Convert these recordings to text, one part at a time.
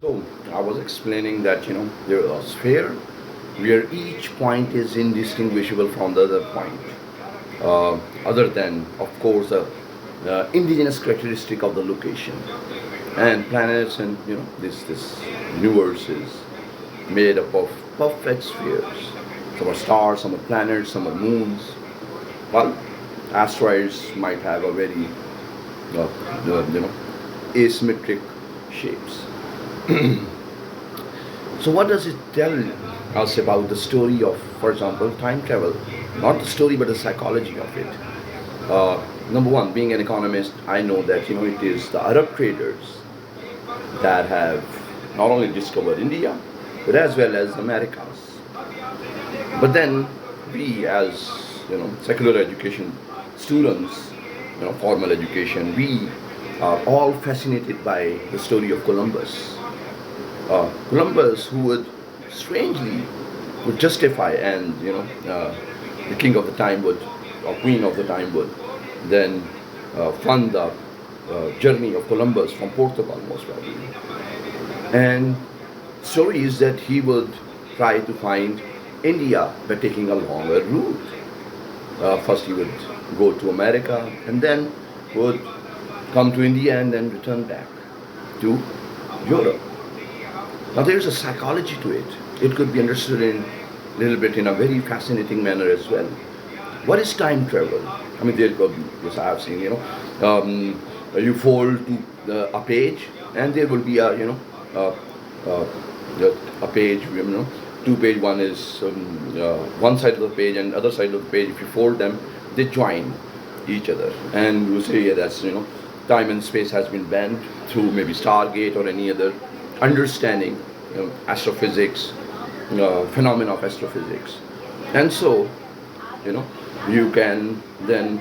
So I was explaining that there is a sphere where each point is indistinguishable from the other point, other than, of course, the indigenous characteristic of the location. And planets and this universe is made up of perfect spheres. Some are stars, some are planets, some are moons. Well, asteroids might have a very asymmetric shapes. So, what does it tell us about the story of, for example, time travel? Not the story, but the psychology of it. Number one, being an economist, I know that it is the Arab traders that have not only discovered India, but as well as Americas. But then we, as secular education students, formal education, we are all fascinated by the story of Columbus. Columbus, who would strangely would justify, and the king of the time would, or queen of the time would, then fund the journey of Columbus from Portugal, most probably. And story is that he would try to find India by taking a longer route. First, he would go to America, and then would come to India, and then return back to Europe. Now there's a psychology to it. It could be understood in a little bit in a very fascinating manner as well. What is time travel? I mean, there could be, yes, I have seen, you fold to a page, and there will be uh, uh, a page, two page. One is one side of the page and other side of the page. If you fold them, they join each other, and you say, yeah, that's time and space has been bent through maybe Stargate or any other understanding, astrophysics, phenomena of astrophysics, and so you know you can then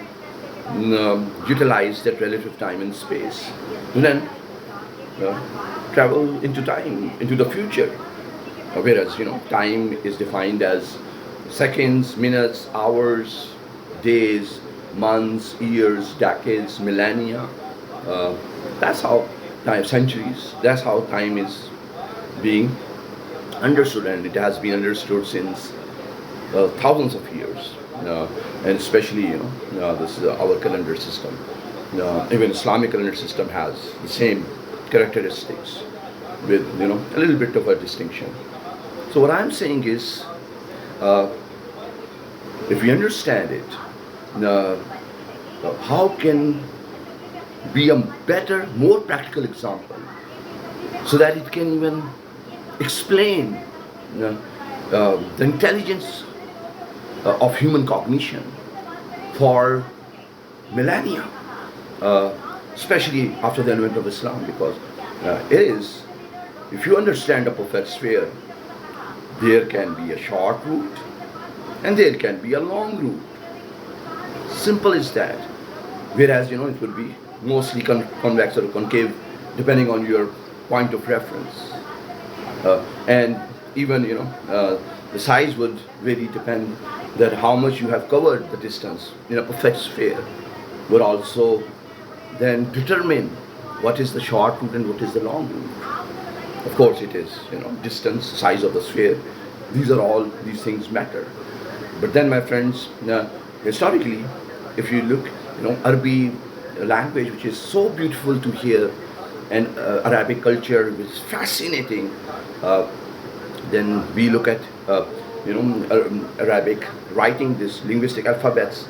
utilize that relative time and space to then travel into time, into the future. Whereas time is defined as seconds, minutes, hours, days, months, years, decades, millennia. Uh, that's how time, centuries. That's how time is being understood, and it has been understood since thousands of years. And especially, this is our calendar system. Even Islamic calendar system has the same characteristics, with a little bit of a distinction. So what I'm saying is, uh, if we understand it, uh, how can be a better, more practical example, so that it can even explain the intelligence of human cognition for millennia, uh, especially after the advent of Islam, because it is, if you understand a perfect sphere, there can be a short route and there can be a long route. Simple as that. Whereas it would be mostly convex or concave, depending on your point of reference. And even the size would really depend, that how much you have covered the distance in a perfect sphere would also then determine what is the short route and what is the long route. Of course, it is distance, size of the sphere. These things matter. But then, my friends, historically, if you look, Arabic language, which is so beautiful to hear, and Arabic culture, which is fascinating. Then we look at Arabic writing, this linguistic alphabets.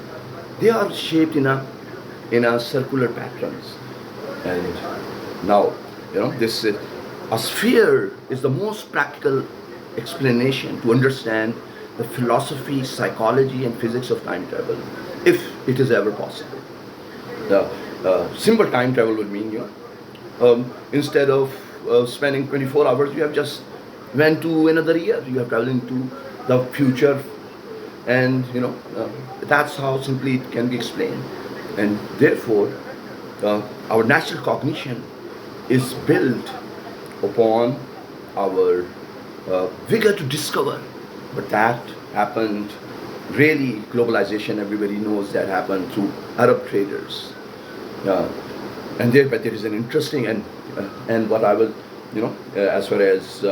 They are shaped in a circular patterns, and now this a sphere is the most practical explanation to understand the philosophy, psychology, and physics of time travel, if it is ever possible. The simple time travel would mean instead of spending 24 hours, you have just went to another year. You have traveled into the future, and that's how simply it can be explained. And therefore, our natural cognition is built upon our vigor to discover. But that happened, really, globalization, everybody knows that happened through Arab traders. Uh, and there is an interesting, and what I will as far as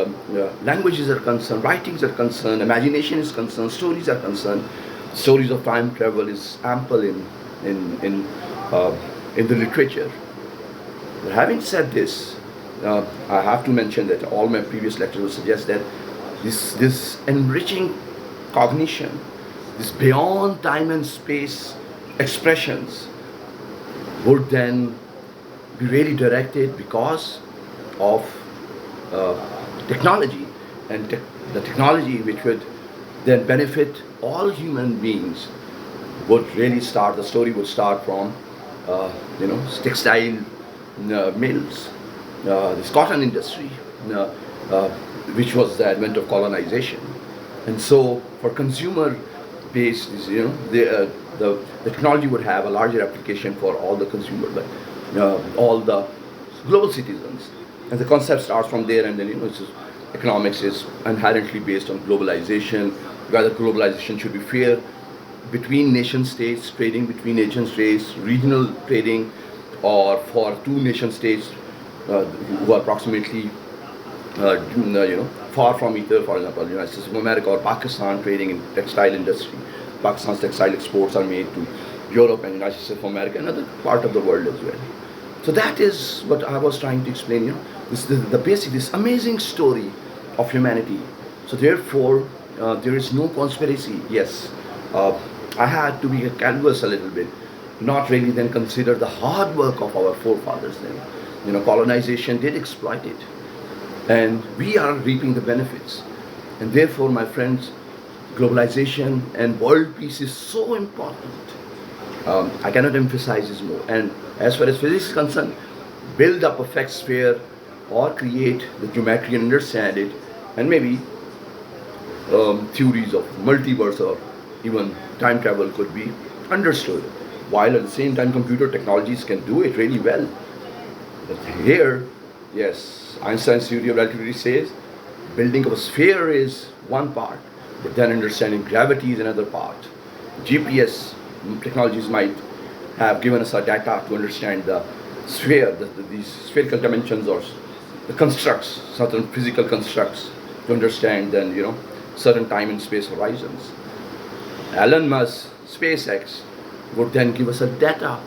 languages are concerned, writings are concerned, imagination is concerned, stories are concerned. Stories of time travel is ample in in uh, in the literature. But having said this, I have to mention that all my previous lectures will suggest that this enriching cognition, this beyond time and space expressions would then be really directed because of uh, technology, and the technology which would then benefit all human beings would really start. The story would start from textile mills, this cotton industry, uh, uh, which was the advent of colonization. And so for consumer based, the technology would have a larger application for all the consumer, but all the global citizens. And the concept starts from there, and then economics is inherently based on globalization, whether globalization should be fair between nation states, trading between nation states, regional trading, or for two nation states who are approximately far from each other. For example, United States of America or Pakistan trading in textile industry. Pakistan's textile exports are made to Europe and United States of America and other part of the world as well. So that is what I was trying to explain. The basic, this amazing story of humanity. So therefore, there is no conspiracy. Yes, I had to be canvas a little bit, not really then consider the hard work of our forefathers. Then, colonization did exploit it, and we are reaping the benefits. And therefore, my friends, globalization and world peace is so important. I cannot emphasize this more. And as far as physics is concerned, build a perfect sphere or create the geometry and understand it, and maybe theories of multiverse or even time travel could be understood. While at the same time, computer technologies can do it really well. But here, yes, Einstein's theory of relativity says building of a sphere is one part, but then understanding gravity is another part. GPS technologies might have given us a data to understand the sphere, these spherical dimensions or the constructs, certain physical constructs, to understand then certain time and space horizons. Elon Musk, SpaceX would then give us a data,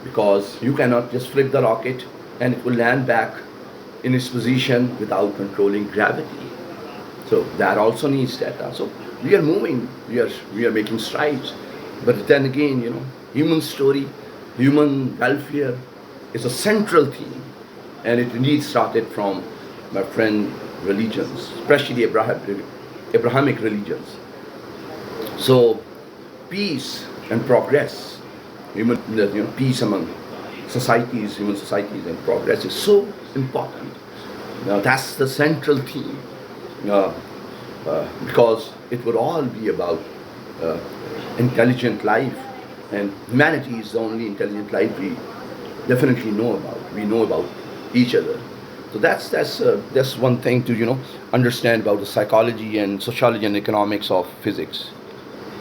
because you cannot just flip the rocket and it will land back in its position without controlling gravity. So that also needs data. So we are moving, we are making strides. But then again, human story, human welfare is a central theme, and it needs started from, my friend, religions, especially Abrahamic religions. So peace and progress, peace among societies, human societies, and progress is so important. Now that's the central theme, because it would all be about intelligent life, and humanity is the only intelligent life we definitely know about. We know about each other. So that's one thing to understand about the psychology and sociology and economics of physics.